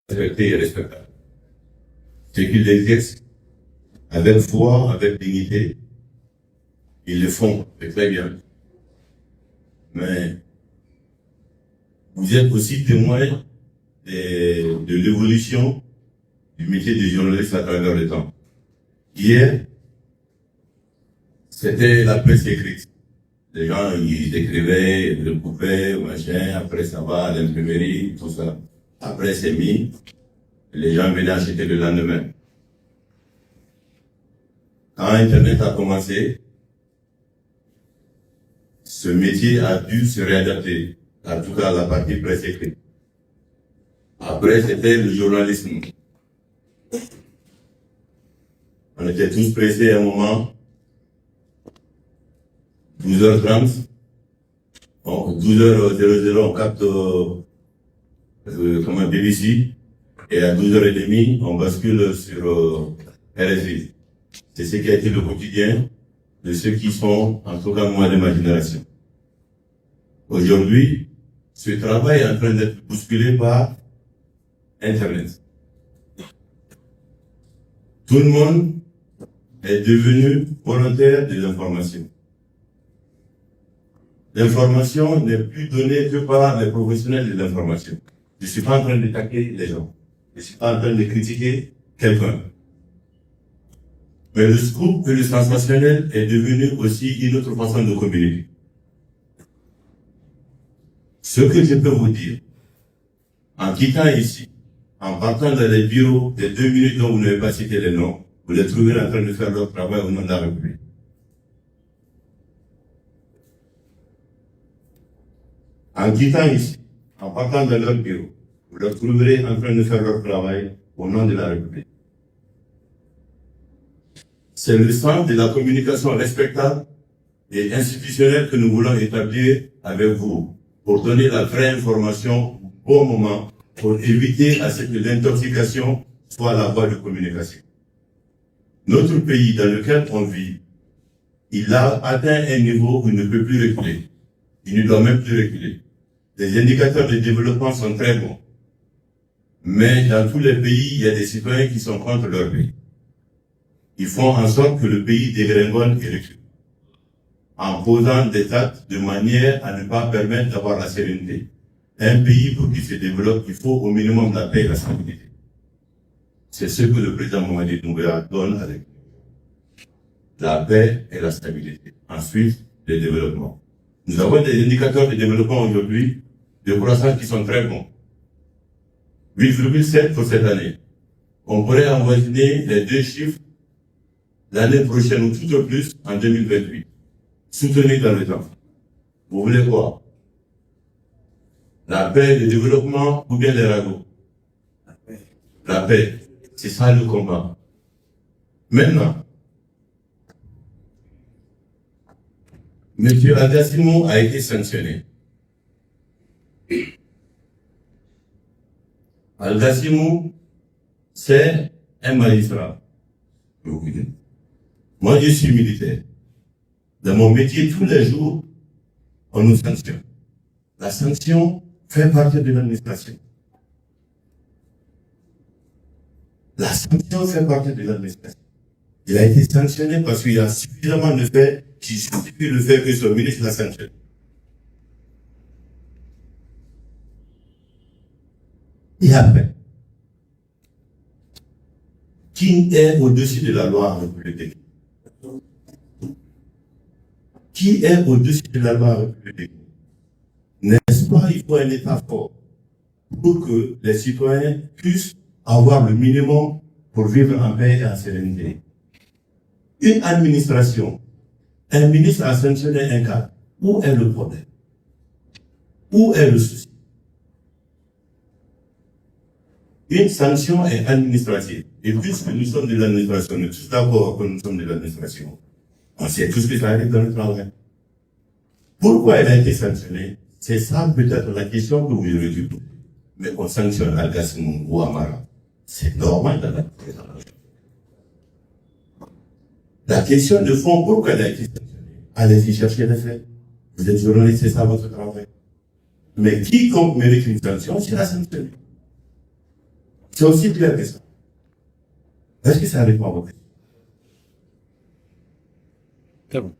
respecté et respectable. C'est qu'ils l'exercent avec foi, avec dignité. Ils le font, c'est très bien. Mais vous êtes aussi témoin de l'évolution du métier de journaliste à travers le temps. Hier, c'était la presse écrite. Les gens, ils écrivaient, ils recoupaient, machin, après ça va à l'imprimerie, tout ça. Après c'est mis, les gens venaient acheter le lendemain. Quand Internet a commencé, ce métier a dû se réadapter, en tout cas la partie presse écrite. Après, c'était le journalisme. On était tous pressés à un moment, 12h30, donc 12h00, on capte BBC, et à 12h30, on bascule sur RFI. C'est ce qui a été le quotidien de ceux qui sont, en tout cas moi, de ma génération. Aujourd'hui, ce travail est en train d'être bousculé par Internet. Tout le monde est devenu volontaire de l'information. L'information n'est plus donnée que par les professionnels de l'information. Je ne suis pas en train d'attaquer les gens. Je ne suis pas en train de critiquer quelqu'un. Mais le scoop et le sensationnel est devenu aussi une autre façon de communiquer. Ce que je peux vous dire, en quittant ici, en partant dans les bureaux des 2 minutes dont vous n'avez pas cité les noms, vous les trouverez en train de faire leur travail au nom de la République. En quittant ici, en partant dans leur bureau, vous les trouverez en train de faire leur travail au nom de la République. C'est le sens de la communication respectable et institutionnelle que nous voulons établir avec vous, pour donner la vraie information au bon moment, pour éviter à ce que l'intoxication soit la voie de communication. Notre pays dans lequel on vit, il a atteint un niveau où il ne peut plus reculer. Il ne doit même plus reculer. Les indicateurs de développement sont très bons. Mais dans tous les pays, il y a des citoyens qui sont contre leur pays. Ils font en sorte que le pays dégringole et recule, en posant des actes de manière à ne pas permettre d'avoir la sérénité. Un pays, pour qu'il se développe, il faut au minimum la paix et la stabilité. C'est ce que le président Mamadi Doumbouya donne avec la paix et la stabilité. Ensuite, le développement. Nous avons des indicateurs de développement aujourd'hui, de croissance qui sont très bons. 8,7 pour cette année. On pourrait envoyer les 2 chiffres l'année prochaine ou tout au plus en 2028. Soutenir dans le temps. Vous voulez quoi? La paix, le développement ou bien les ragots? La paix. C'est ça le combat. Maintenant, M. Algassimou a été sanctionné. Algassimou, c'est un magistrat. Moi, je suis militaire. Dans mon métier, tous les jours, on nous sanctionne. La sanction fait partie de l'administration. La sanction fait partie de l'administration. Il a été sanctionné parce qu'il y a suffisamment de faits qui justifient le fait que son ministre l'a sanctionné. Et après, qui est au-dessus de la loi en République? Qui est au-dessus de la loi en République? N'est-ce pas, il faut un État fort pour que les citoyens puissent avoir le minimum pour vivre en paix et en sérénité. Une administration, un ministre a sanctionné un cas. Où est le problème? Où est le souci? Une sanction est administrative. Et puisque nous sommes de l'administration, nous sommes d'accord que nous sommes de l'administration, on sait tout ce que ça arrive dans le travail. Pourquoi elle a été sanctionnée? C'est ça peut-être la question que vous aurez dû poser. Mais on sanctionne Algassimou ou Amara. C'est normal dans la présentation. La question de fond, pourquoi elle a été sanctionnée? Allez-y chercher les faits. Vous êtes journaliste, c'est ça votre travail. Mais quiconque mérite une sanction, c'est la sanctionner. C'est aussi clair que ça. Est-ce que ça répond à votre question? C'est bon.